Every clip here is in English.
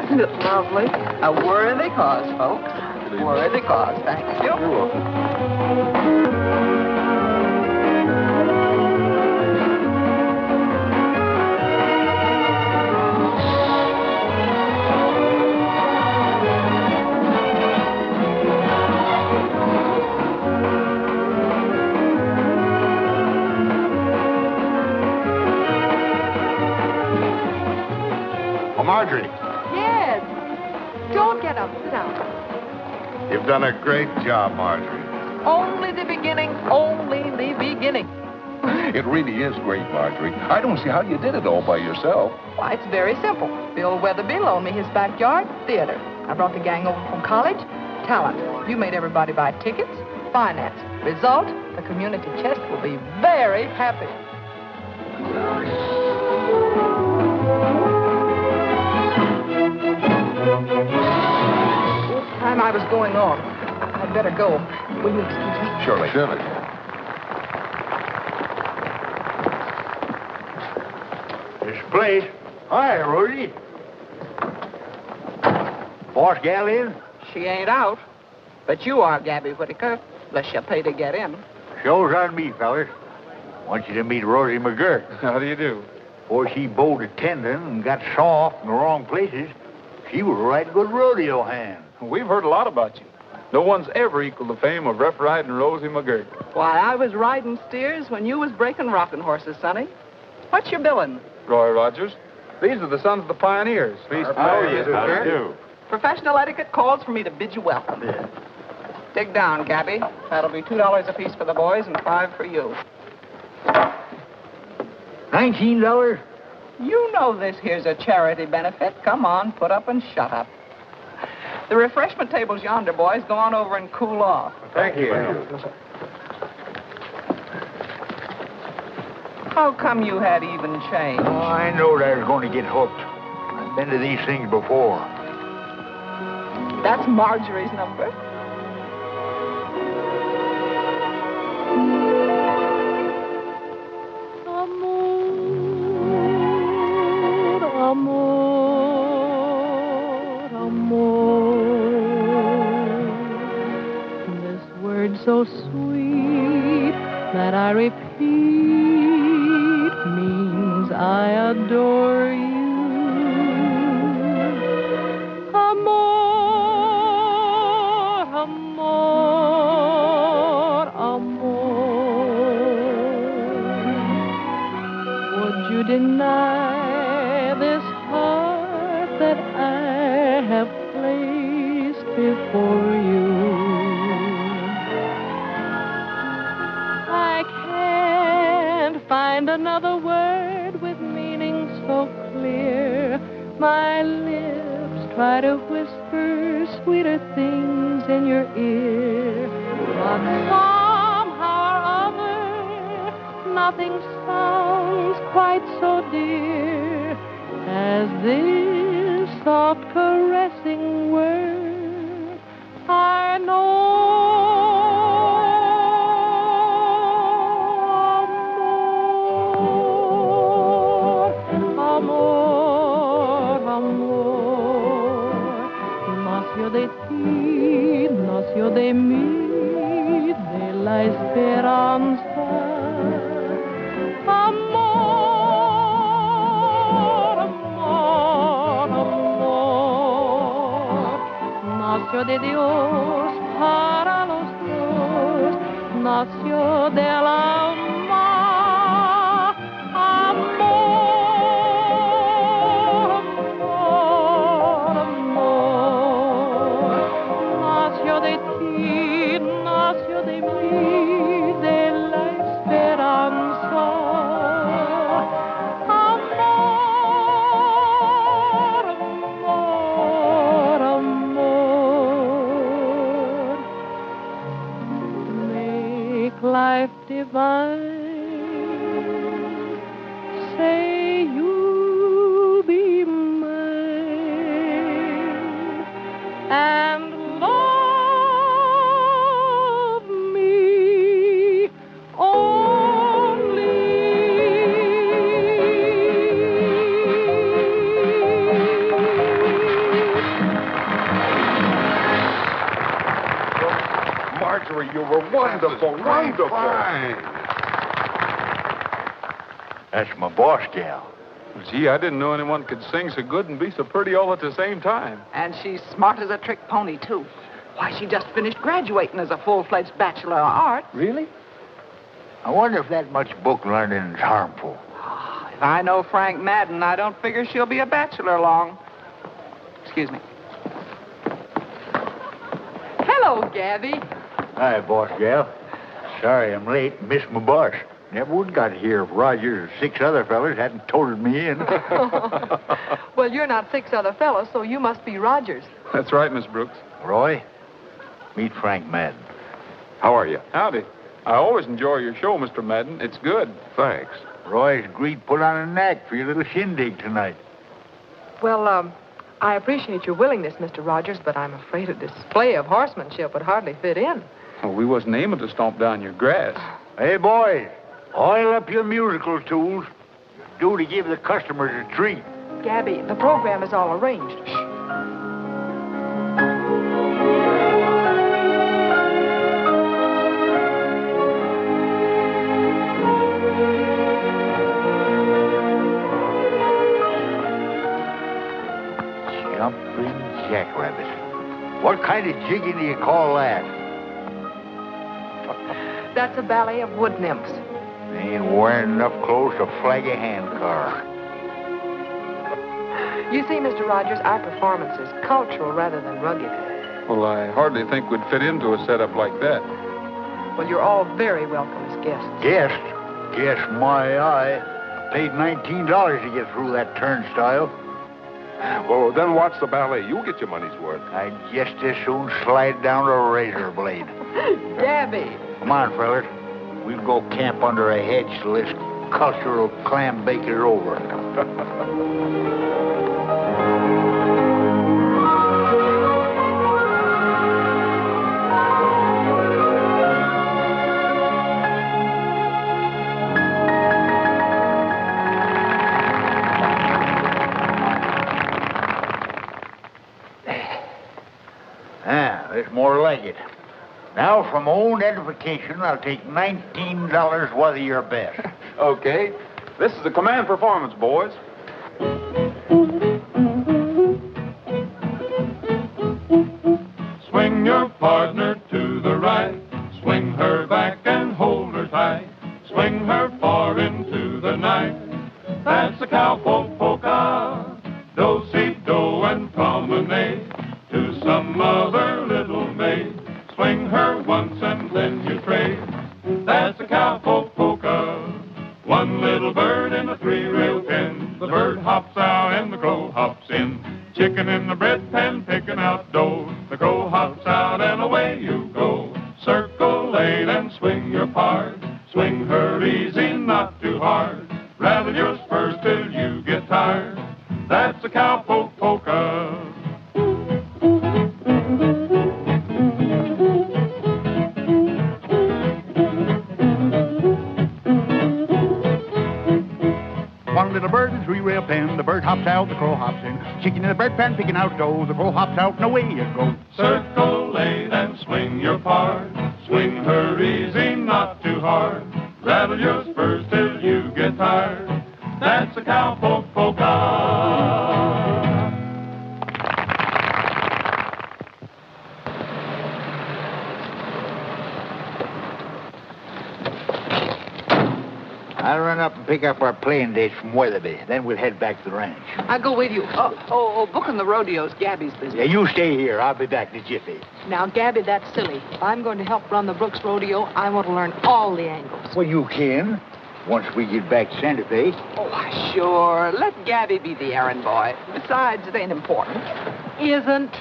Isn't it lovely? A worthy cause, folks. Worthy cause. Thank you. You're welcome. Oh, Marjorie, Yes. Don't get up. Sit down. you've done a great job, Marjorie. Only the beginning. Only the beginning. It really is great, Marjorie. I don't see how you did it all by yourself. Why, it's very simple. Bill Weatherby loaned me his backyard theater. I brought the gang over from college. Talent. You made everybody buy tickets. Finance. Result, the community chest will be very happy. It's time I was going on. I'd better go. Will you excuse me? Surely. This place. Hi, Rosie. Boss gal in? She ain't out. But you are, Gabby Whitaker, unless you pay to get in. Show's on me, fellas. Want you to meet Rosie McGurk. How do you do? Before she bowed attendant and got soft in the wrong places, she was a right good rodeo hand. We've heard a lot about you. No one's ever equaled the fame of Rough Riding Rosie McGurk. Why, I was riding steers when you was breaking rocking horses, Sonny. What's your billing? Roy Rogers. These are the sons of the pioneers. Pleased to know you, sir. Professional etiquette calls for me to bid you welcome. Dig down, Gabby. That'll be $2 apiece for the boys and $5 for you. $19? You know this here's a charity benefit. Come on, put up and shut up. The refreshment table's yonder, boys. Go on over and cool off. Thank you. How come you had even change? Oh, I knowed I was going to get hooked. I've been to these things before. That's Marjorie's number. So sweet that I repeat means I adore you. Amor, amor, amor. Would you deny this heart that I have placed before you? Find another word with meaning so clear. My lips try to whisper sweeter things in your ear. But somehow or other, nothing sounds quite so dear as this soft caressing word. I know. De ti nació de mí, de la esperanza. Amor, amor, amor. Nació de Dios para los dos, nació del alma. Life divine, say you'll be mine and love me only. you were wonderful, wonderful. Fine. That's my boss gal. Gee, I didn't know anyone could sing so good and be so pretty all at the same time. And she's smart as a trick pony, too. Why, she just finished graduating as a full-fledged Bachelor of Arts. Really? I wonder if that much book learning is harmful. If I know Frank Madden, I don't figure she'll be a bachelor long. Excuse me. Hello, Gabby. Hi, boss gal. Sorry I'm late. Missed my bus. Never would got here if Rogers and 6 other fellas hadn't toted me in. Well, you're not 6 other fellows, so you must be Rogers. That's right, Miss Brooks. Roy, meet Frank Madden. How are you? Howdy. I always enjoy your show, Mr. Madden. It's good. Thanks. Roy's agreed to put on a knack for your little shindig tonight. Well, I appreciate your willingness, Mr. Rogers, but I'm afraid a display of horsemanship would hardly fit in. Well, we wasn't aiming to stomp down your grass. Hey, boys, oil up your musical tools. Do to give the customers a treat. Gabby, the program is all arranged. Shh. Jumping jackrabbit. What kind of jigging do you call that? That's a ballet of wood nymphs. They ain't wearing enough clothes to flag a handcar. You see, Mr. Rogers, our performance is cultural rather than rugged. Well, I hardly think we'd fit into a setup like that. Well, you're all very welcome as guests. Guest? Guess my eye. I paid $19 to get through that turnstile. Well, then watch the ballet. You'll get your money's worth. I'd just as soon slide down a razor blade. Gabby! Come on, fellas. We'll go camp under a hedge till this cultural clam bake is over. There's more like it. Now, for my own edification, I'll take $19 worth of your best. Okay. This is the command performance, boys. Swing your partner to the right. Swing her back and hold her tight. Swing her far into the night. That's the cowpoke polka. Do-si-do and promenade to some other little maid. Swing her once and then you trade. That's the cowpoke polka. One little bird in a 3-rail pen. The bird hops out and the crow hops in. Chicken in the bread pan picking out dough. The crow hops out and away you go. Circle 8 and swing your part. Swing her easy, not too hard. Rattle your spurs till you get tired. That's the cowpoke polka. One little bird in a 3-rail pen. The bird hops out, the crow hops in. Chicken in the bread pan picking out dough. The crow hops out and away you go. Circle 8 and swing your part. Swing her easy, not too hard. Rattle your spurs till you get tired. That's a cowpoke polka. I'll run up and pick up our playing dates from Weatherby. Then we'll head back to the ranch. I'll go with you. Booking the rodeo's Gabby's business. Yeah, you stay here. I'll be back in a jiffy. Now, Gabby, that's silly. If I'm going to help run the Brooks Rodeo, I want to learn all the angles. Well, you can. Once we get back to Santa Fe. Oh, sure. Let Gabby be the errand boy. Besides, it ain't important. Isn't?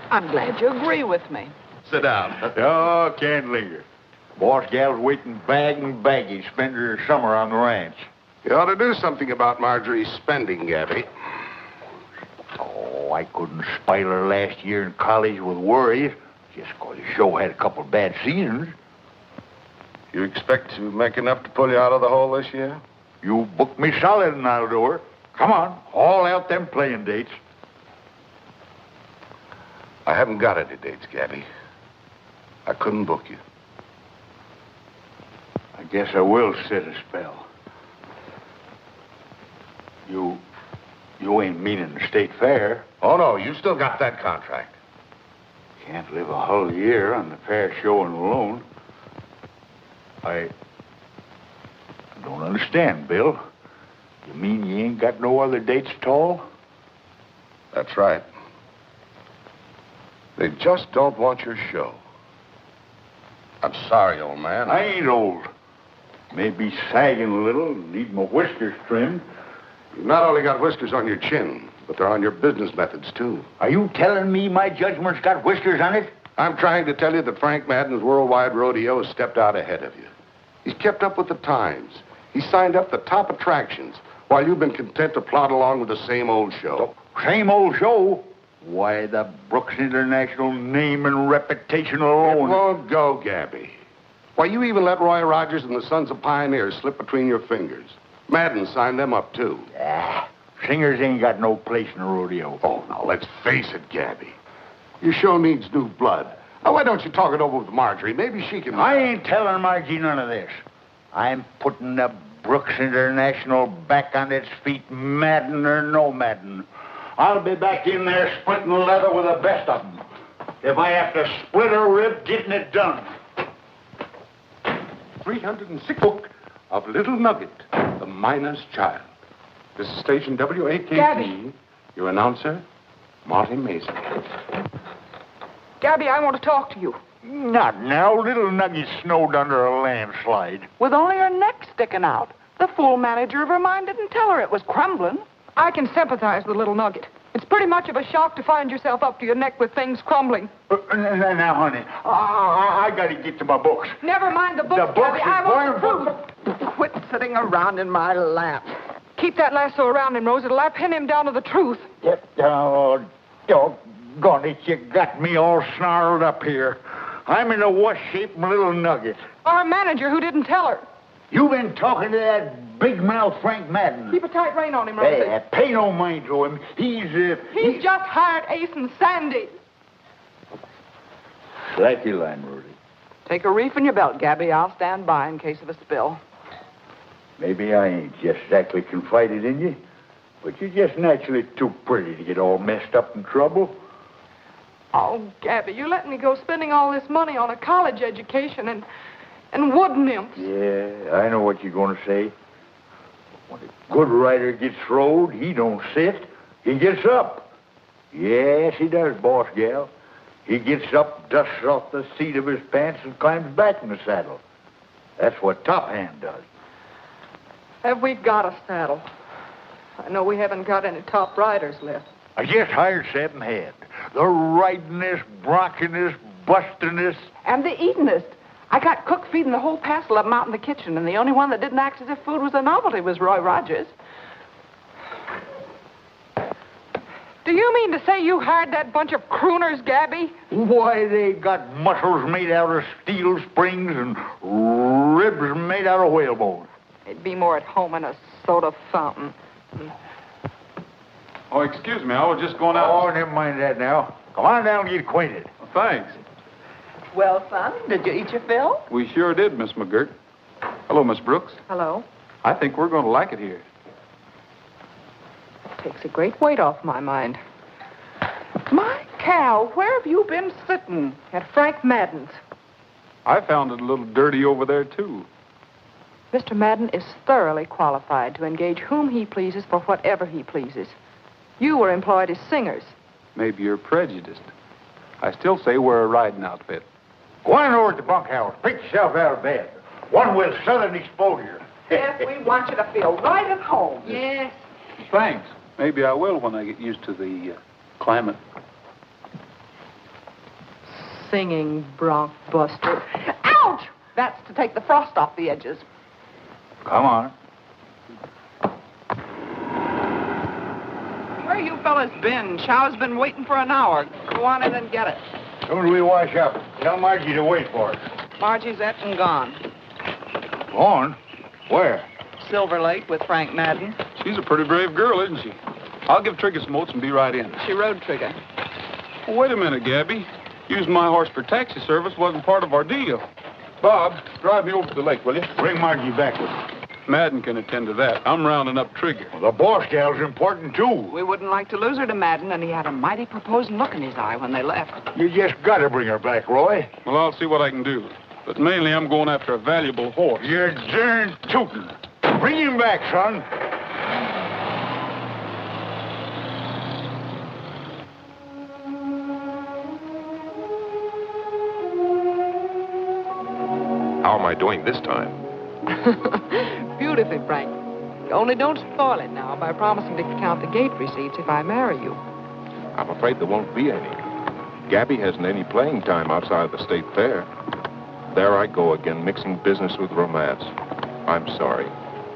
I'm glad you agree with me. Sit down. Oh, can't linger. Boss gal's waiting bag and baggage, spend her summer on the ranch. You ought to do something about Marjorie's spending, Gabby. Oh, I couldn't spoil her last year in college with worries, just 'cause the show had a couple bad seasons. You expect to make enough to pull you out of the hole this year? You book me solid and I'll do her. Come on, haul out them playing dates. I haven't got any dates, Gabby. I couldn't book you. I guess I will sit a spell. You ain't meaning the state fair. Oh, no, you still got that contract. Can't live a whole year on the fair showing alone. I don't understand, Bill. You mean you ain't got no other dates at all? That's right. They just don't want your show. I'm sorry, old man. I ain't old. Maybe sagging a little, need my whiskers trimmed. You've not only got whiskers on your chin, but they're on your business methods, too. Are you telling me my judgment's got whiskers on it? I'm trying to tell you that Frank Madden's Worldwide Rodeo has stepped out ahead of you. He's kept up with the times. He's signed up the top attractions, while you've been content to plod along with the same old show. Same old show? Why, the Brooks International name and reputation alone. It won't go, Gabby. Why, you even let Roy Rogers and the Sons of Pioneers slip between your fingers. Madden signed them up, too. Singers ain't got no place in a rodeo. Oh, now, let's face it, Gabby. Your show needs new blood. Now, why don't you talk it over with Marjorie? Maybe she can... I ain't telling Margie none of this. I'm putting the Brooks International back on its feet, Madden or no Madden. I'll be back in there splitting leather with the best of them. If I have to split a rib, getting it done. 306 book of Little Nugget, the Miner's Child. This is station WAKT. Gabby. Your announcer, Marty Mason. Gabby, I want to talk to you. Not now. Little Nugget snowed under a landslide. With only her neck sticking out. The fool manager of her mine didn't tell her it was crumbling. I can sympathize with little Nugget. It's pretty much of a shock to find yourself up to your neck with things crumbling. Now, honey, I got to get to my books. Never mind the books, The books Gabby. I want the are truth. Quit sitting around in my lap. Keep that lasso around him, Rose. It'll pin him down to the truth. Oh, doggone it, you got me all snarled up here. I'm in a wuss shape, my Little Nugget. Our manager who didn't tell her. You been talking to that big mouth Frank Madden. Keep a tight rein on him, Rosie. Hey, pay no mind to him. He's just hired Ace and Sandy. Slack your line, Rosie. Take a reef in your belt, Gabby. I'll stand by in case of a spill. Maybe I ain't just exactly confided in you, but you're just naturally too pretty to get all messed up in trouble. Oh, Gabby, you let me go spending all this money on a college education and wood nymphs. Yeah, I know what you're going to say. When a good rider gets rode, he don't sit. He gets up. Yes, he does, boss gal. He gets up, dusts off the seat of his pants, and climbs back in the saddle. That's what Top Hand does. Have we got a saddle? I know we haven't got any top riders left. I just hired 7 head. The ridingest, bronchingest, bustingest. And the eatingest. I got cook feeding the whole passel of them out in the kitchen, and the only one that didn't act as if food was a novelty was Roy Rogers. Do you mean to say you hired that bunch of crooners, Gabby? Why, they got muscles made out of steel springs and ribs made out of whalebone. They'd be more at home in a soda fountain. Oh, excuse me. I was just going out. Oh, never mind that now. Come on down and get acquainted. Well, thanks. Well, son, did you eat your fill? We sure did, Miss McGirt. Hello, Miss Brooks. Hello. I think we're going to like it here. Takes a great weight off my mind. My cow, where have you been sitting? At Frank Madden's. I found it a little dirty over there, too. Mr. Madden is thoroughly qualified to engage whom he pleases for whatever he pleases. You were employed as singers. Maybe you're prejudiced. I still say we're a riding outfit. Go on over to the bunkhouse. Pick yourself out of bed. One with southern exposure. Yes, we want you to feel right at home. Yes. Thanks. Maybe I will when I get used to the climate. Singing bronc buster. Ouch! That's to take the frost off the edges. Come on. Where you fellas been? Show's been waiting for an hour. Go on in and get it. Soon as we wash up, tell Margie to wait for us. Margie's et and gone. Gone? Where? Silver Lake with Frank Madden. She's a pretty brave girl, isn't she? I'll give Trigger some oats and be right in. She rode Trigger. Well, wait a minute, Gabby. Using my horse for taxi service wasn't part of our deal. Bob, drive me over to the lake, will you? Bring Margie back with me. Madden can attend to that. I'm rounding up Trigger. Well, the boss gal's important, too. We wouldn't like to lose her to Madden, and he had a mighty proposing look in his eye when they left. You just gotta bring her back, Roy. Well, I'll see what I can do. But mainly I'm going after a valuable horse. You're darn tootin'. Bring him back, son. How am I doing this time? Beautifully, Frank. Only don't spoil it now by promising to count the gate receipts if I marry you. I'm afraid there won't be any. Gabby hasn't any playing time outside of the state fair. There I go again, mixing business with romance. I'm sorry,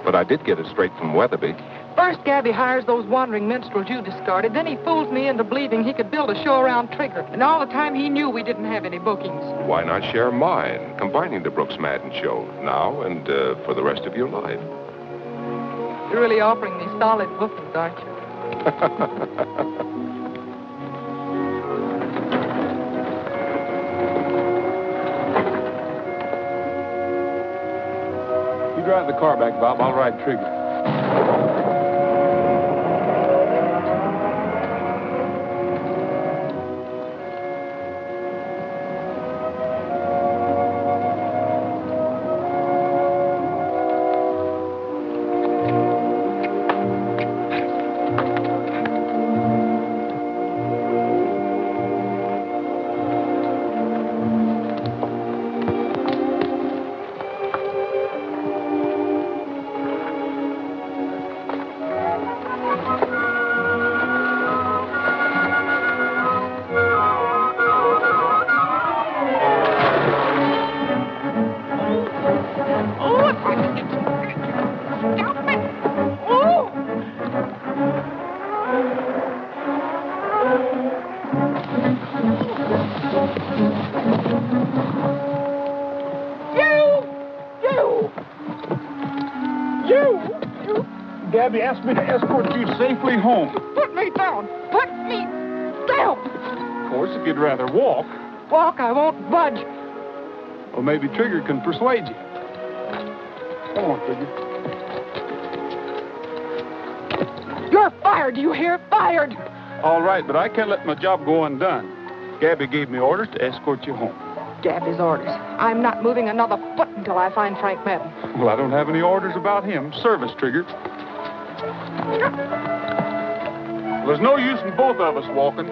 but I did get it straight from Weatherby. First, Gabby hires those wandering minstrels you discarded. Then he fools me into believing he could build a show around Trigger. And all the time he knew we didn't have any bookings. Why not share mine, combining the Brooks Madden show now and for the rest of your life? You're really offering me solid bookings, aren't you? You drive the car back, Bob. I'll ride Trigger. Gabby asked me to escort you safely home. Put me down! Put me down! Of course, if you'd rather walk. Walk, I won't budge. Well, maybe Trigger can persuade you. Come on, Trigger. You're fired, do you hear? Fired! All right, but I can't let my job go undone. Gabby gave me orders to escort you home. Gabby's orders. I'm not moving another foot until I find Frank Madden. Well, I don't have any orders about him. Service, Trigger. There's no use in both of us walking.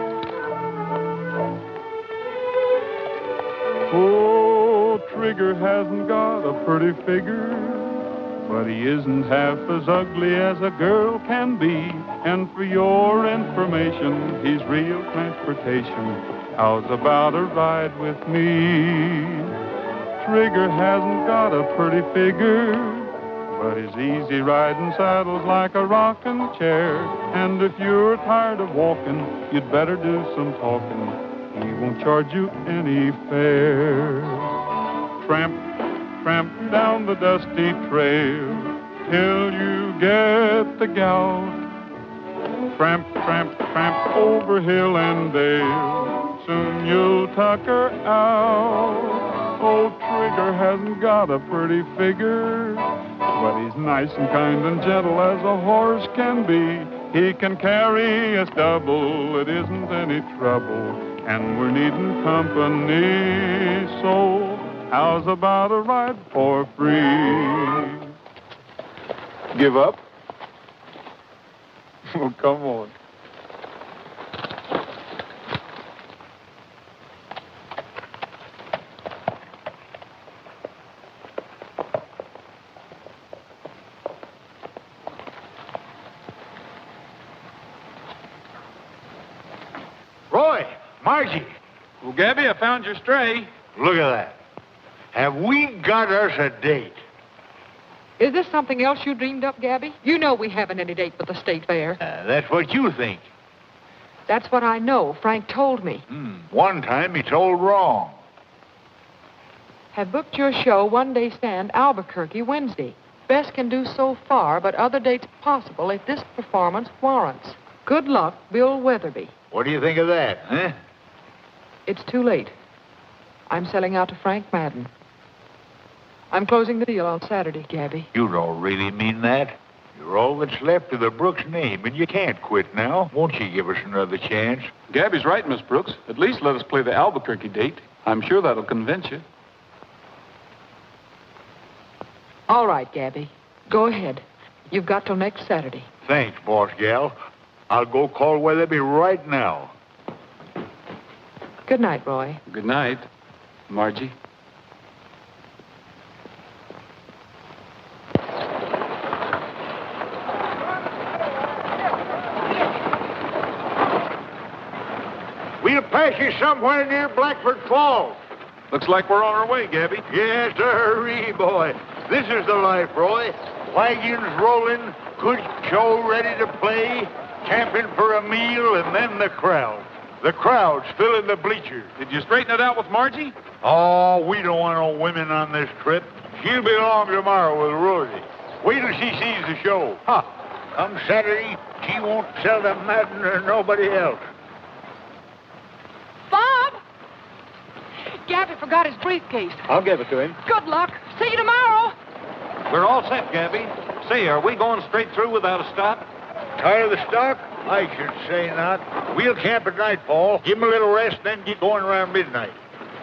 Oh, Trigger hasn't got a pretty figure, but he isn't half as ugly as a girl can be. And for your information, he's real transportation. How's about a ride with me? Trigger hasn't got a pretty figure, but his easy riding saddle's like a rocking chair. And if you're tired of walking, you'd better do some talking. He won't charge you any fare. Tramp, tramp down the dusty trail till you get the gal. Tramp, tramp, tramp over hill and dale. Soon you'll tuck her out. Oh, Trigger hasn't got a pretty figure, but he's nice and kind and gentle as a horse can be. He can carry us double, it isn't any trouble, and we're needing company. So how's about a ride for free? Give up? Oh, come on. Roy, Margie. Well, Gabby, I found your stray. Look at that. Have we got us a date? Is this something else you dreamed up, Gabby? You know we haven't any date with the state fair. That's what you think. That's what I know. Frank told me. One time he told wrong. Have booked your show one-day stand, Albuquerque, Wednesday. Best can do so far, but other dates possible if this performance warrants. Good luck, Bill Weatherby. What do you think of that, huh? It's too late. I'm selling out to Frank Madden. I'm closing the deal on Saturday, Gabby. You don't really mean that? You're all that's left of the Brooks name, and you can't quit now. Won't you give us another chance? Gabby's right, Miss Brooks. At least let us play the Albuquerque date. I'm sure that'll convince you. All right, Gabby. Go ahead. You've got till next Saturday. Thanks, boss gal. I'll go call Weatherby right now. Good night, Roy. Good night, Margie. We'll pass you somewhere near Blackford Falls. Looks like we're on our way, Gabby. Yes, sirree, boy. This is the life, Roy. Wagons rolling, good show ready to play, camping for a meal, and then the crowd. The crowd's filling the bleachers. Did you straighten it out with Margie? Oh, we don't want no women on this trip. She'll be along tomorrow with Rosie. Wait till she sees the show. Ha! Come Saturday, she won't sell to Madden or nobody else. Bob! Gabby forgot his briefcase. I'll give it to him. Good luck. See you tomorrow. We're all set, Gabby. Say, are we going straight through without a stop? Tired of the stock? I should say not. We'll camp at nightfall, give 'em a little rest, then get going around midnight.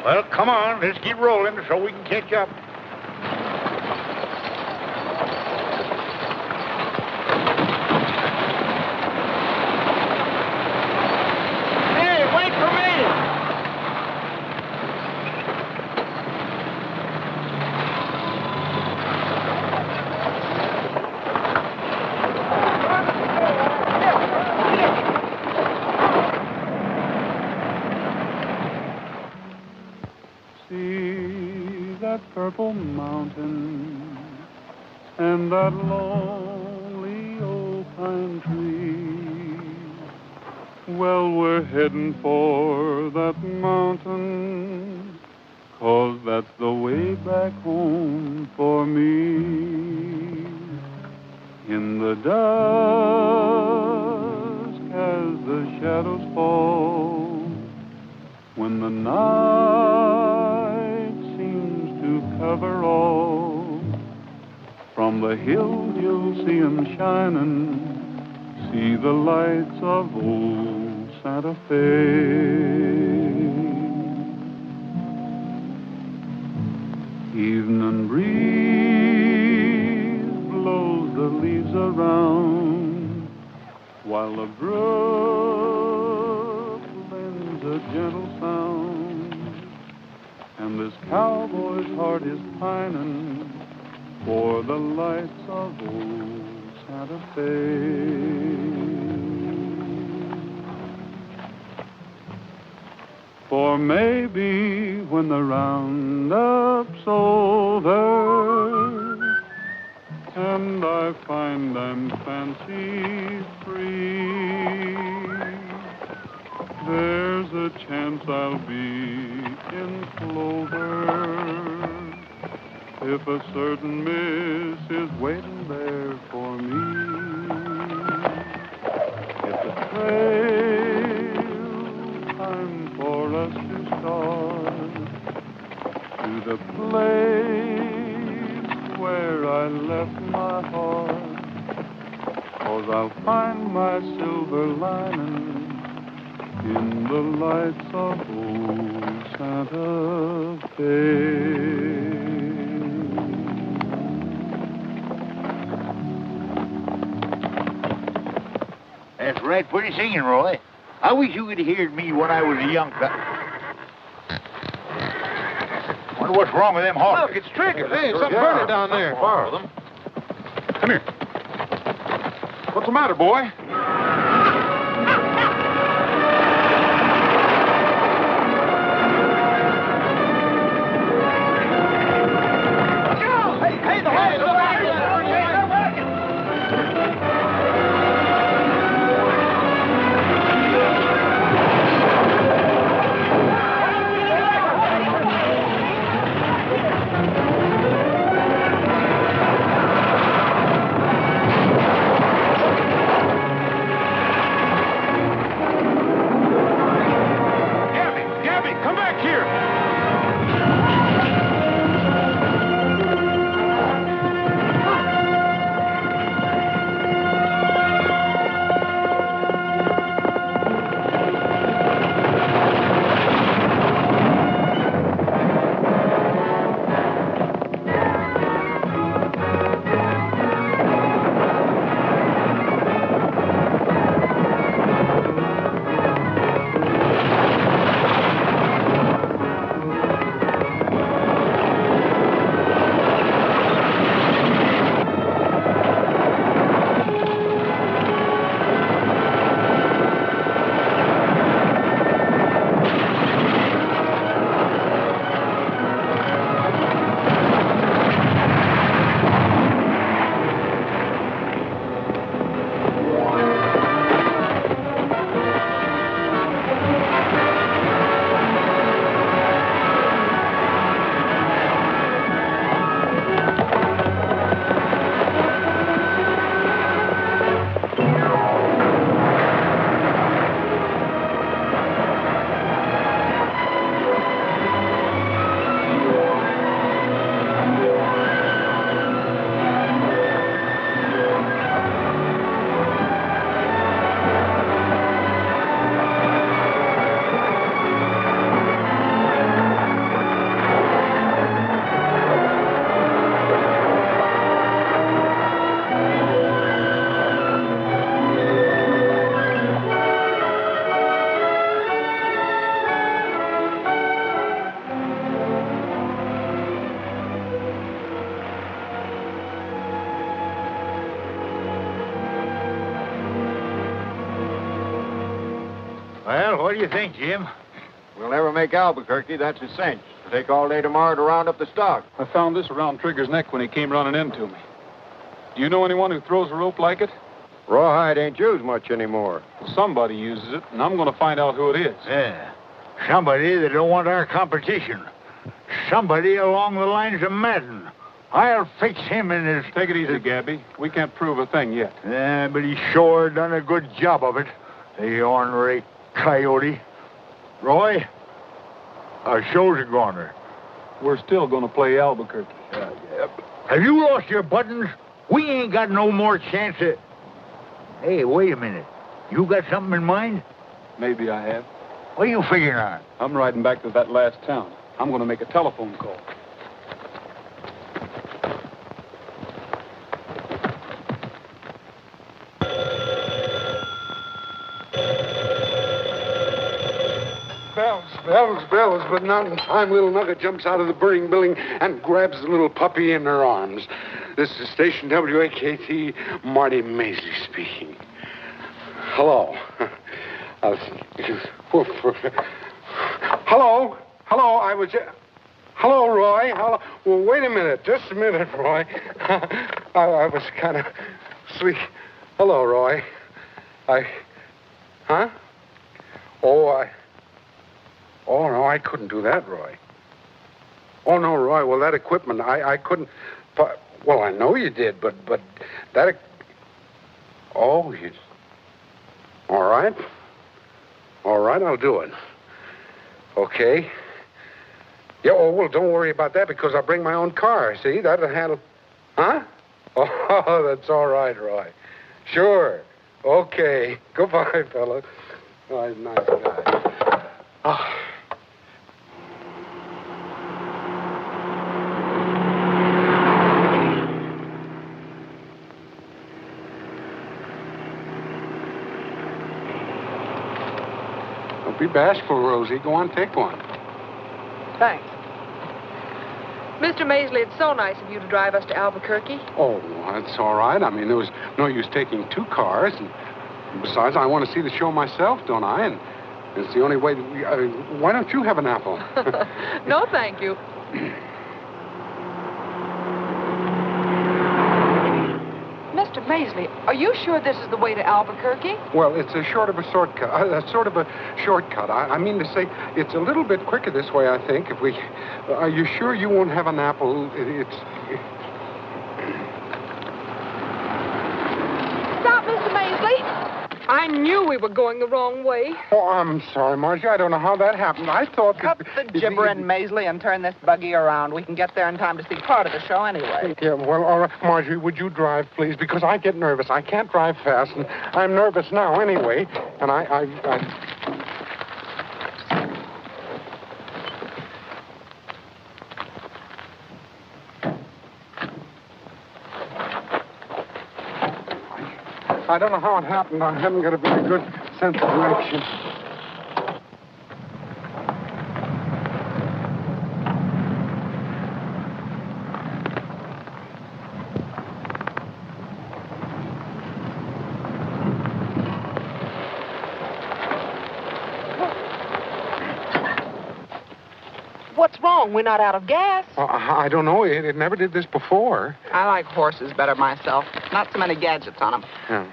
Well, come on, let's get rolling so we can catch up. Hey, wait for me! See that purple mountain and that lonely old pine tree. Well, we're heading for that mountain, 'cause that's the way back home for me. In the dusk as the shadows fall, when the night seems to cover all, from the hills you'll see 'em shining, see the lights of old Santa Fe. Evening breeze blows the leaves around, while the brook lends a gentle sound, and this cowboy's heart is pining for the lights of old Santa Fe. For maybe when the roundup's over and I find I'm fancy free, there's a chance I'll be in clover if a certain miss is waiting there for me. It's a trail time for us to start to the place where I left my heart, 'cause I'll find my silver lining in the lights of old Santa Fe. That's right, pretty singing, Roy. I wish you could have heard me when I was a young cut. Wonder what's wrong with them horses. Look, it's Trigger. Hey, something burning down there. Borrow them. Come here. What's the matter, boy? Well, what do you think, Jim? We'll never make Albuquerque, that's a cinch. It'll take all day tomorrow to round up the stock. I found this around Trigger's neck when he came running into me. Do you know anyone who throws a rope like it? Rawhide ain't used much anymore. Somebody uses it, and I'm going to find out who it is. Yeah. Somebody that don't want our competition. Somebody along the lines of Madden. I'll fix him in his... Take it easy, Gabby. We can't prove a thing yet. Yeah, but he sure done a good job of it. The ornery coyote. Roy, our show's a goner. We're still going to play Albuquerque. Have you lost your buttons? We ain't got no more chance of... Hey, wait a minute. You got something in mind? Maybe I have. What are you figuring on? I'm riding back to that last town. I'm going to make a telephone call. Bells, but not in time. Little Nugget jumps out of the burning building and grabs the little puppy in her arms. This is Station WAKT, Marty Maisley speaking. Hello. Hello, I was... Hello, Roy. Hello. Well, wait a minute. Just a minute, Roy. I was kind of sweet. Hello, Roy. Huh? Oh, no, I couldn't do that, Roy. Oh, no, Roy, well, that equipment, I couldn't... Well, I know you did, but that... Oh, you... All right. All right, I'll do it. Okay. Yeah, oh, well, don't worry about that, because I'll bring my own car, see? That'll handle... Huh? Oh, that's all right, Roy. Sure. Okay. Goodbye, fella. Oh, he's a nice guy. Oh. Don't be bashful, Rosie. Go on, take one. Thanks. Mr. Maisley, it's so nice of you to drive us to Albuquerque. Oh, that's all right. I mean, there was no use taking two cars. And besides, I want to see the show myself, don't I? And it's the only way that we... why don't you have an apple? No, thank you. Mr. Maisley, are you sure this is the way to Albuquerque? Well, it's a sort of a shortcut. I mean to say, it's a little bit quicker this way, I think. If we... Are you sure you won't have an apple? Stop, Mr. Maisley. I knew we were going the wrong way. Oh, I'm sorry, Margie. I don't know how that happened. I thought... Cut the gibbering, Maisley, and turn this buggy around. We can get there in time to see part of the show anyway. Yeah, well, all right. Margie, would you drive, please? Because I get nervous. I can't drive fast, and I'm nervous now anyway. And I don't know how it happened. I haven't got a very good sense of direction. What's wrong? We're not out of gas. I don't know. It never did this before. I like horses better myself. Not so many gadgets on them. Yeah.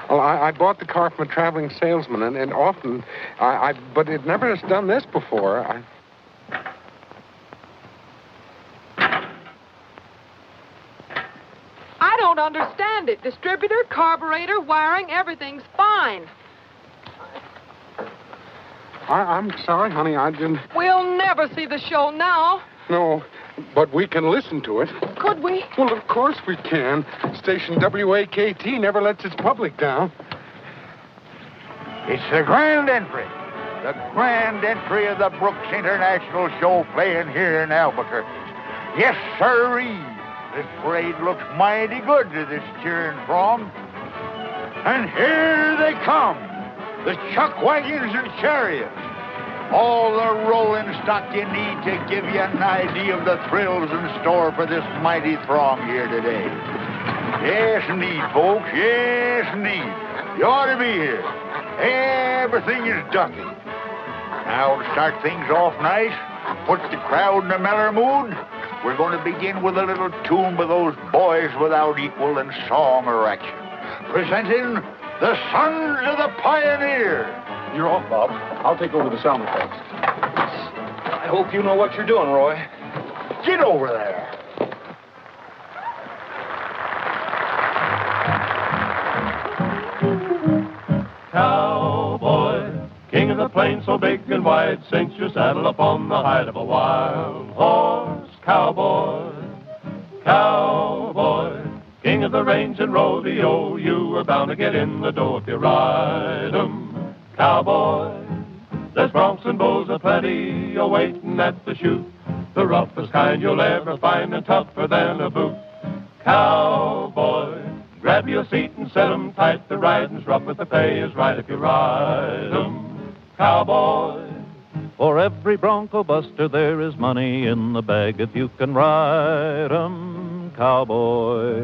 Well, I bought the car from a traveling salesman, and often, but it never has done this before. I don't understand it. Distributor, carburetor, wiring, everything's fine. I'm sorry, honey, I didn't... We'll never see the show now. No, but we can listen to it. Could we? Well, of course we can. Station WAKT never lets its public down. It's the grand entry. The grand entry of the Brooks International Show playing here in Albuquerque. Yes, sirree. This parade looks mighty good to this cheering throng. And here they come. The chuck wagons and chariots. All the rolling stock you need to give you an idea of the thrills in store for this mighty throng here today. Yes, indeed, folks. Yes, indeed. You ought to be here. Everything is ducky. Now, to start things off nice, put the crowd in a mellow mood, we're going to begin with a little tune by those boys without equal in song or action. Presenting the Sons of the Pioneer. You're off, Bob. I'll take over the sound effects. I hope you know what you're doing, Roy. Get over there. Cowboy, king of the plains so big and wide, cinch your saddle upon the hide of a wild horse. Cowboy, cowboy, king of the range and rodeo, you are bound to get in the dough if you ride 'em. Cowboy, there's broncs and bulls aplenty a-waiting at the chute, the roughest kind you'll ever find and tougher than a boot. Cowboy, grab your seat and set 'em tight. The riding's rough, but the pay is right if you ride 'em. Cowboy, for every bronco buster there is money in the bag if you can ride 'em, cowboy.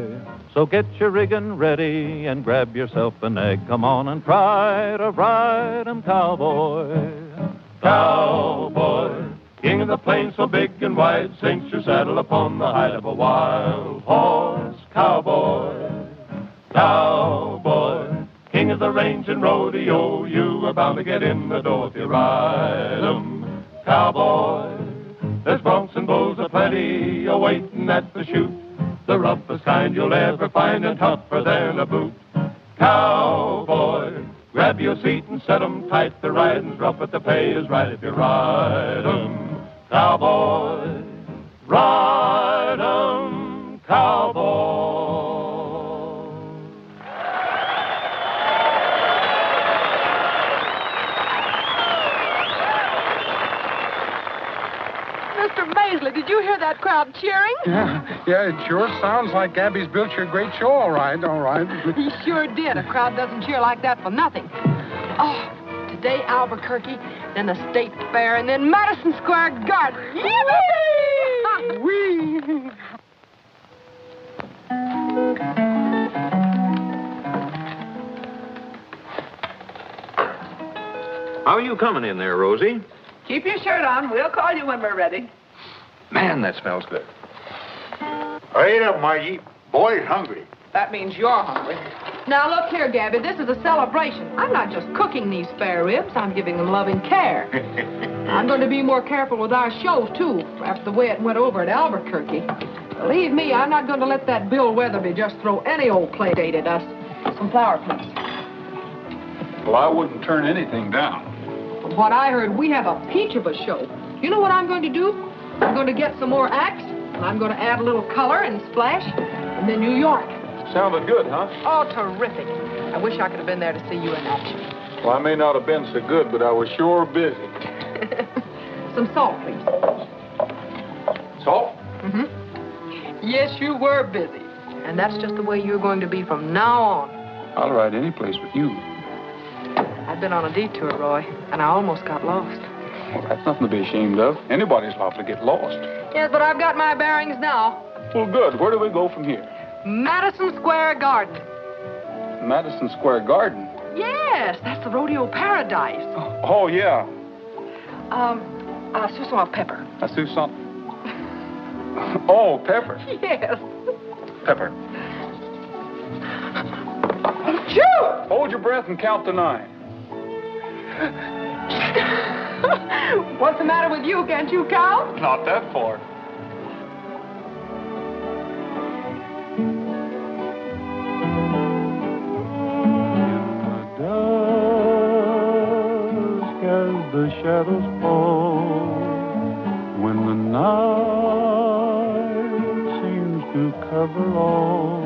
So get your riggin' ready and grab yourself a nag. Come on and try to ride 'em, cowboy. cowboy, king of the plains so big and wide, cinch your saddle upon the hide of a wild horse. Cowboy, cowboy, king of the range and rodeo, you are bound to get in the dough if you ride 'em. Cowboy, there's broncs and bulls aplenty a-waiting at the chute, the roughest kind you'll ever find and tougher than a boot. Cowboy, grab your seat and set 'em tight. The riding's rough, but the pay is right if you ride 'em. Cowboy, ride 'em, cowboy. Mr. Maisley, did you hear that crowd cheering? Yeah, it sure sounds like Gabby's built you a great show, all right, all right. He sure did. A crowd doesn't cheer like that for nothing. Oh, today Albuquerque, then the State Fair, and then Madison Square Garden. Yippee! Whee! How are you coming in there, Rosie? Keep your shirt on. We'll call you when we're ready. Man, that smells good. Hurry up, Margie. Boy's hungry. That means you're hungry. Now, look here, Gabby. This is a celebration. I'm not just cooking these spare ribs. I'm giving them loving care. I'm going to be more careful with our shows, too, after the way it went over at Albuquerque. Believe me, I'm not going to let that Bill Weatherby just throw any old play date at us. Some flower, please. Well, I wouldn't turn anything down. From what I heard, we have a peach of a show. You know what I'm going to do? I'm going to get some more acts, and I'm going to add a little color and splash, and then New York. Sounded good, huh? Oh, terrific. I wish I could have been there to see you in action. Well, I may not have been so good, but I was sure busy. Some salt, please. Salt? Mm-hmm. Yes, you were busy. And that's just the way you're going to be from now on. I'll ride any place with you. I've been on a detour, Roy, and I almost got lost. Well, that's nothing to be ashamed of. Anybody's liable to get lost. Yes, but I've got my bearings now. Well, good. Where do we go from here? Madison Square Garden. Madison Square Garden? Yes, that's the rodeo paradise. Oh, yeah. Susan Pepper. I see something. Oh, Pepper. Yes. Pepper. Shoot! Hold your breath and count to 9. What's the matter with you? Can't you count? Not that far. As the shadows fall, when the night seems to cover all,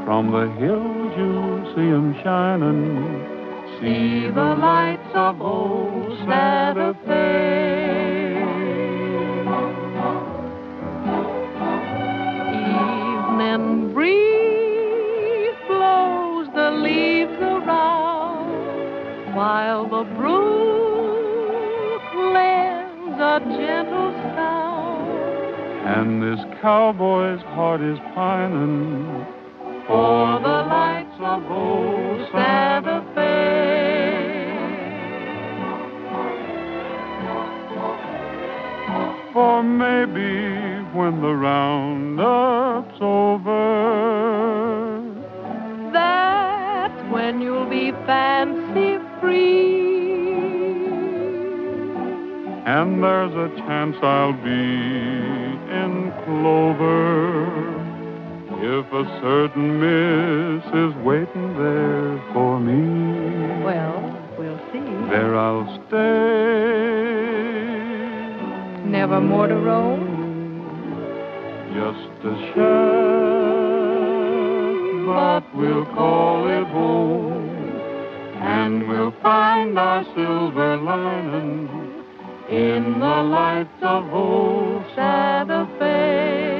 from the hills you'll see 'em shining, see the lights of old Santa Fe. Evening breeze blows the leaves around, while the brook lends a gentle sound. And this cowboy's heart is pining for the lights of old Santa Fe. maybe when the roundup's over, That's when you'll be fancy free. and there's a chance I'll be in clover if a certain miss is waiting there for me. Well, we'll see. There I'll stay. Never more to roam? Just a shack, but we'll call it home, and we'll find our silver lining in the lights of old Santa Fe.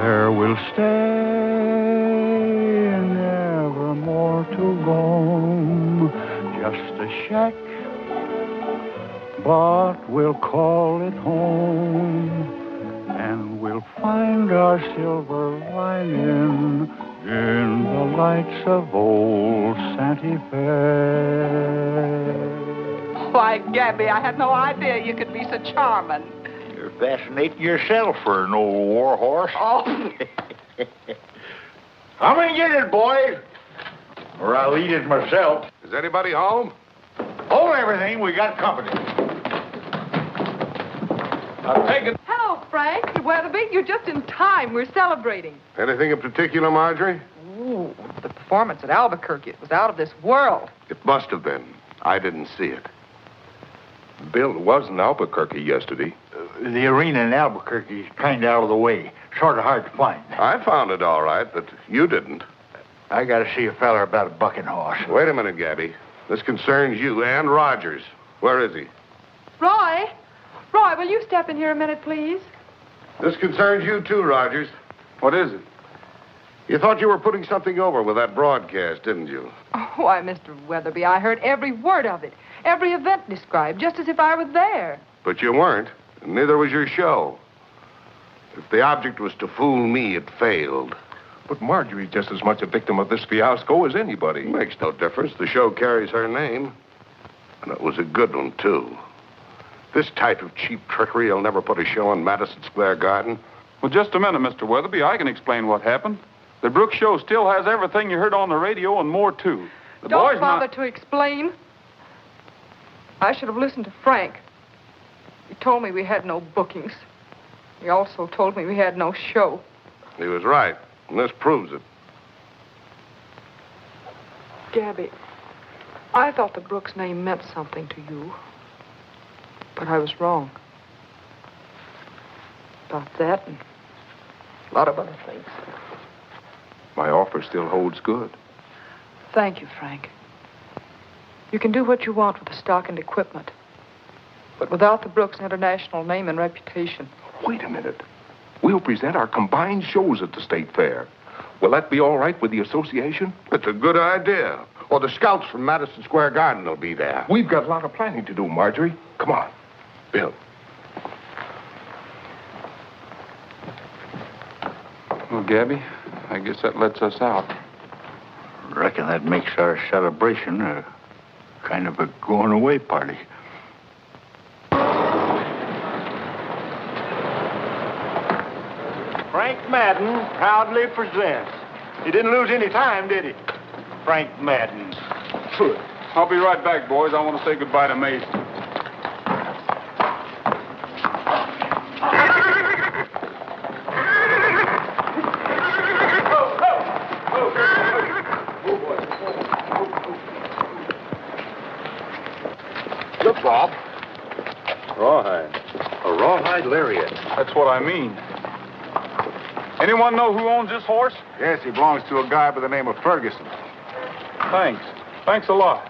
There we'll stay, never more to roam. Just a shack, but we'll call it home, and we'll find our silver lining in the lights of old Santa Fe. Why, Gabby, I had no idea you could be so charming. You're fascinating yourself for an old war horse. Oh. Come and get it, boys, or I'll eat it myself. Is anybody home? Hold everything, we got company. I'll take it. Hello, Frank. Weatherby, you're just in time. We're celebrating. Anything in particular, Marjorie? Ooh, the performance at Albuquerque. It was out of this world. It must have been. I didn't see it. Bill, it was in Albuquerque yesterday. The arena in Albuquerque is kind of out of the way. Sort of hard to find. I found it all right, but you didn't. I got to see a fella about a bucking horse. Wait a minute, Gabby. This concerns you and Rogers. Where is he? Roy? Roy, will you step in here a minute, please? This concerns you too, Rogers. What is it? You thought you were putting something over with that broadcast, didn't you? Oh, why, Mr. Weatherby, I heard every word of it. Every event described, just as if I was there. But you weren't, and neither was your show. If the object was to fool me, it failed. But Marjorie's just as much a victim of this fiasco as anybody. Makes no difference. The show carries her name. And it was a good one, too. This type of cheap trickery will never put a show in Madison Square Garden. Well, just a minute, Mr. Weatherby. I can explain what happened. The Brooks show still has everything you heard on the radio and more, too. The Don't boys bother not... to explain. I should have listened to Frank. He told me we had no bookings. He also told me we had no show. He was right, and this proves it. Gabby, I thought the Brooks name meant something to you. But I was wrong. About that and a lot of other things. My offer still holds good. Thank you, Frank. You can do what you want with the stock and equipment. But without the Brooks International name and reputation. Wait a minute. We'll present our combined shows at the State Fair. Will that be all right with the association? It's a good idea. Or the scouts from Madison Square Garden will be there. We've got a lot of planning to do, Marjorie. Come on. Bill. Well, Gabby, I guess that lets us out. Reckon that makes our celebration a kind of a going-away party. Frank Madden proudly presents. He didn't lose any time, did he? Frank Madden. I'll be right back, boys. I want to say goodbye to Mason. Look, Bob. Rawhide. A rawhide lariat. That's what I mean. Anyone know who owns this horse? Yes, he belongs to a guy by the name of Ferguson. Thanks. Thanks a lot.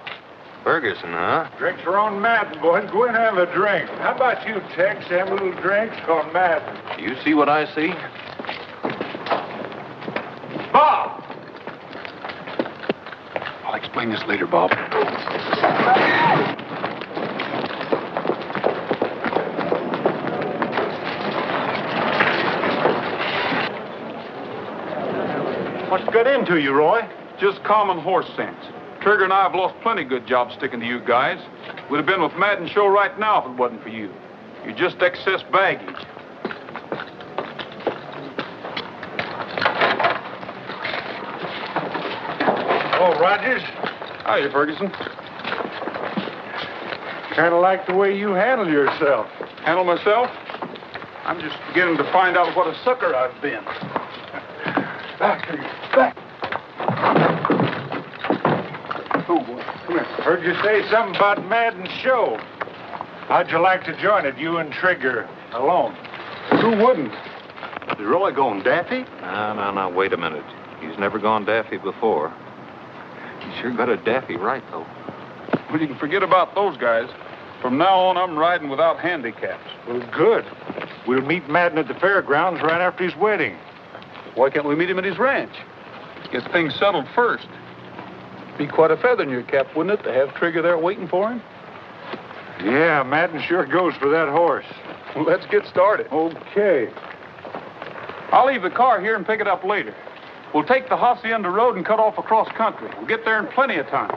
Ferguson, huh? Drinks are on Madden, boys. Go in and have a drink. How about you, Tex? Have a little drinks on Madden. You see what I see? Bob! I'll explain this later, Bob. What's got into you, Roy? Just common horse sense. Trigger and I have lost plenty good jobs sticking to you guys. We'd have been with Madden's show right now if it wasn't for you. You're just excess baggage. Oh, Rogers. Hiya, Ferguson. Kind of like the way you handle yourself. Handle myself? I'm just beginning to find out what a sucker I've been. Back. Oh, boy. Come here. Heard you say something about Madden's show. How'd you like to join it, you and Trigger alone? Who wouldn't? Is Roy going daffy? No, wait a minute. He's never gone daffy before. He sure got a daffy right, though. Well, you can forget about those guys. From now on, I'm riding without handicaps. Well, good. We'll meet Madden at the fairgrounds right after his wedding. Why can't we meet him at his ranch? Get things settled first. Be quite a feather in your cap, wouldn't it, to have Trigger there waiting for him? Yeah, Madden sure goes for that horse. Well, let's get started. Okay. I'll leave the car here and pick it up later. We'll take the Hacienda Road and cut off across country. We'll get there in plenty of time.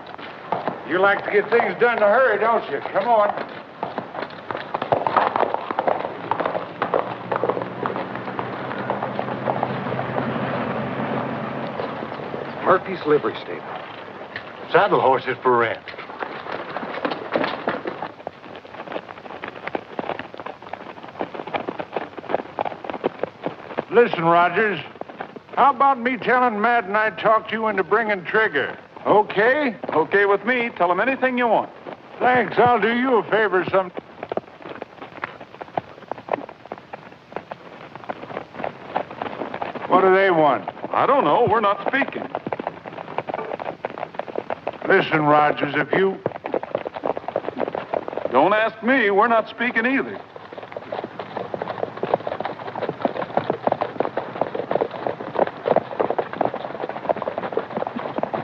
You like to get things done in a hurry, don't you? Come on. Murphy's livery stable. Saddle horses for rent. Listen, Rogers. How about me telling Madden I talked you into bringing Trigger? Okay? Okay with me. Tell him anything you want. Thanks. I'll do you a favor some. What do they want? I don't know. We're not speaking. Listen, Rogers, if you... Don't ask me. We're not speaking either.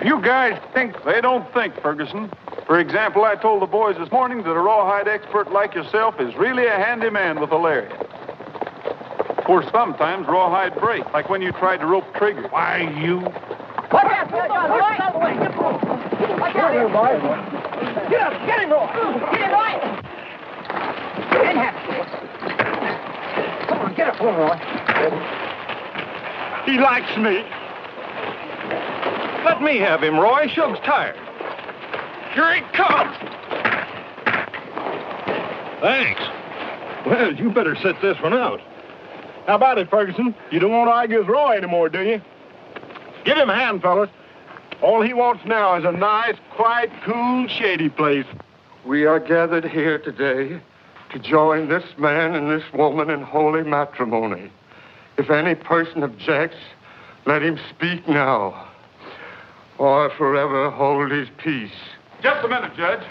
You guys think... They don't think, Ferguson. For example, I told the boys this morning that a rawhide expert like yourself is really a handy man with a lariat. Of course, sometimes rawhide break, like when you tried to rope Trigger. Why, you... What happened? Get out of the way. Get him, boy. Get up. Get him, Roy. Get him, Roy. Get in, Happy. Come on, get up, Roy. He likes me. Let me have him, Roy. Shug's tired. Here he comes. Thanks. Well, you better sit this one out. How about it, Ferguson? You don't want to argue with Roy anymore, do you? Give him a hand, fellas. All he wants now is a nice, quiet, cool, shady place. We are gathered here today to join this man and this woman in holy matrimony. If any person objects, let him speak now, or forever hold his peace. Just a minute, Judge.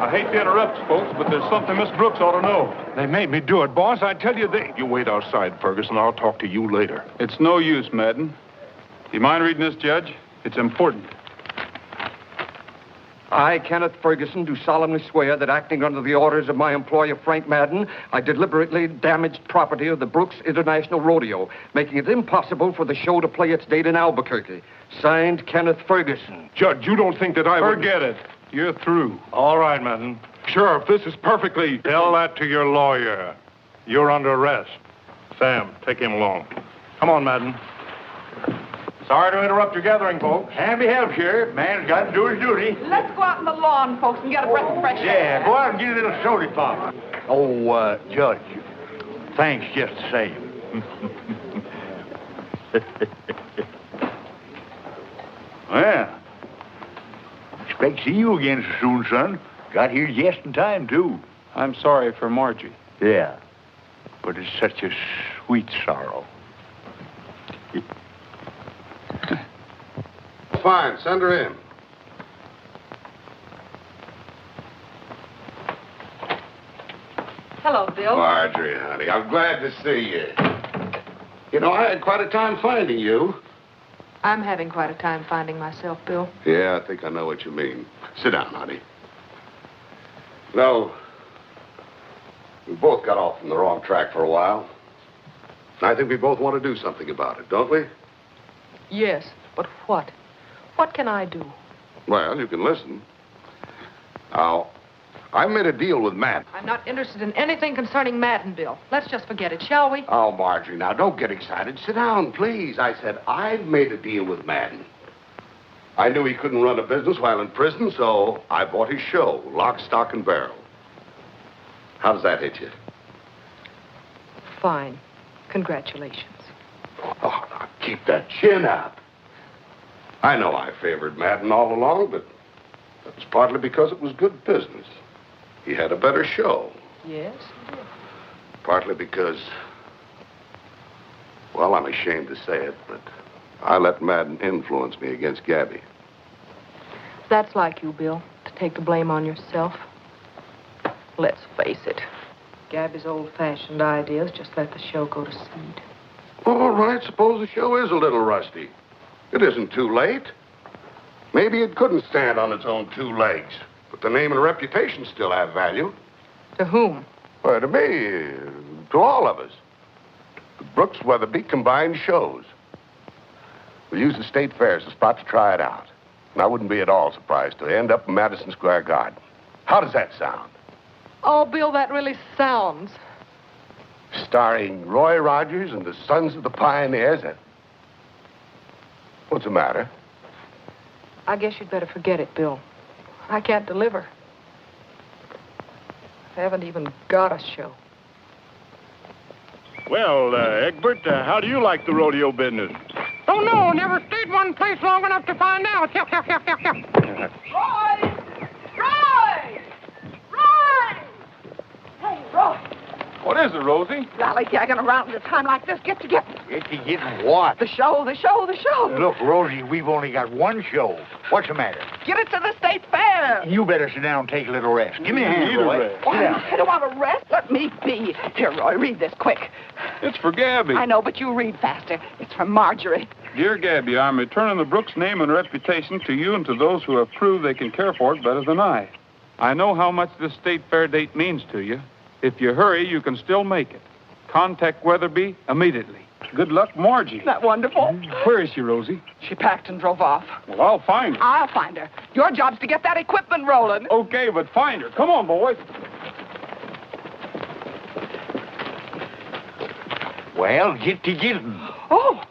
I hate to interrupt you folks, but there's something Miss Brooks ought to know. They made me do it, boss. I tell you, You wait outside, Ferguson. I'll talk to you later. It's no use, Madden. You mind reading this, Judge? It's important. I, Kenneth Ferguson, do solemnly swear that acting under the orders of my employer, Frank Madden, I deliberately damaged property of the Brooks International Rodeo, making it impossible for the show to play its date in Albuquerque. Signed, Kenneth Ferguson. Judge, you don't think that I would... Forget it. You're through. All right, Madden. Sheriff, this is perfectly... Tell that to your lawyer. You're under arrest. Sam, take him along. Come on, Madden. Sorry to interrupt your gathering, folks. Handy help, Sheriff. Man's got to do his duty. Let's go out on the lawn, folks, and get a breath of fresh air. Yeah, go out and get a little soda pop. Oh, Judge, thanks just the same. Well, expect to see you again so soon, son. Got here just in time, too. I'm sorry for Margie. Yeah, but it's such a sweet sorrow. Fine, send her in. Hello, Bill. Marjorie, honey, I'm glad to see you. You know, I had quite a time finding you. I'm having quite a time finding myself, Bill. Yeah, I think I know what you mean. Sit down, honey. No, we both got off from the wrong track for a while. And I think we both want to do something about it, don't we? Yes, but what? What can I do? Well, you can listen. Now, I made a deal with Matt. I'm not interested in anything concerning Madden, Bill. Let's just forget it, shall we? Oh, Marjorie, now, don't get excited. Sit down, please. I said I've made a deal with Madden. I knew he couldn't run a business while in prison, so I bought his show, Lock, Stock, and Barrel. How does that hit you? Fine. Congratulations. Oh, now, keep that chin up. I know I favored Madden all along, but that's partly because it was good business. He had a better show. Yes? Partly because, well, I'm ashamed to say it, but I let Madden influence me against Gabby. That's like you, Bill, to take the blame on yourself. Let's face it. Gabby's old-fashioned ideas just let the show go to seed. All right, suppose the show is a little rusty. It isn't too late. Maybe it couldn't stand on its own two legs, but the name and reputation still have value. To whom? Well, to me, to all of us. The Brooks Weatherby combined shows. We'll use the state fair as a spot to try it out. And I wouldn't be at all surprised to end up in Madison Square Garden. How does that sound? Oh, Bill, that really sounds. Starring Roy Rogers and the Sons of the Pioneers. What's the matter? I guess you'd better forget it, Bill. I can't deliver. I haven't even got a show. Well, Egbert, how do you like the rodeo business? Don't know. Never stayed one place long enough to find out. Roy! Roy! Roy! Hey, Roy. What is it, Rosie? Lollygagging around at a time like this. Get together. Get to getting what? The show. Look, Rosie, we've only got one show. What's the matter? Get it to the state fair. You better sit down and take a little rest. Give me a hand, Roy. Sit down. I don't want to rest. Let me be. Here, Roy, read this quick. It's for Gabby. I know, but you read faster. It's from Marjorie. Dear Gabby, I'm returning the Brooks name and reputation to you and to those who have proved they can care for it better than I. I know how much this state fair date means to you. If you hurry, you can still make it. Contact Weatherby immediately. Good luck, Margie. Isn't that wonderful? Where is she, Rosie? She packed and drove off. Well, I'll find her. I'll find her. Your job's to get that equipment rolling. Okay, but find her. Come on, boys. Well, get to getting. Oh.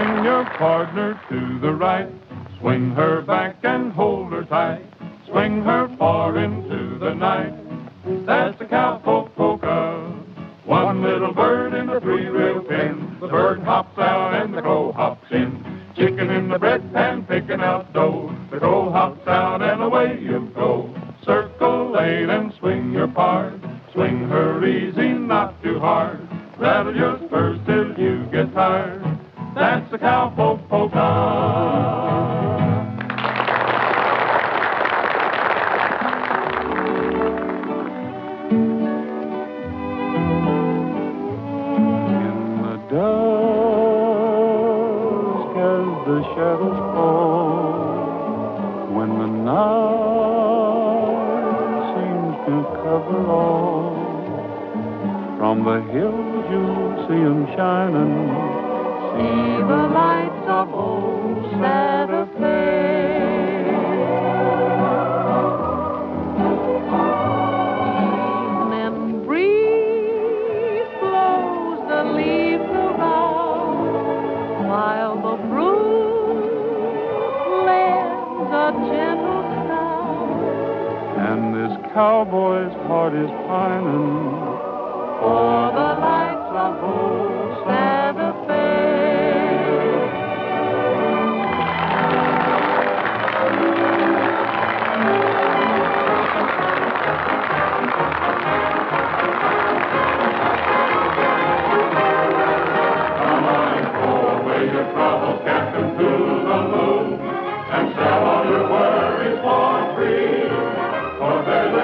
Swing your partner to the right. Swing her back and hold her tight. Swing her far into the night. That's the cowpoke polka. One little bird in a three-rail pen. The bird hops out and the crow hops in. Chicken in the bread pan picking out dough. The crow hops out and away you go. Circle 8 and swing your part. Swing her easy, not too hard. Rattle your spurs till you get tired. That's the cowpoke polka. Dusk as the shadows fall, when the night seems to cover all, from the hills you'll see 'em shining. See the lights of old Santa Fe. Evening breeze blows the leaves around, while the brook lends a gentle sound. And this cowboy's heart is pining for the lights of old Santa Fe. Come on, go away your troubles, Captain, to the moon, and sell all your worries for free. For there's a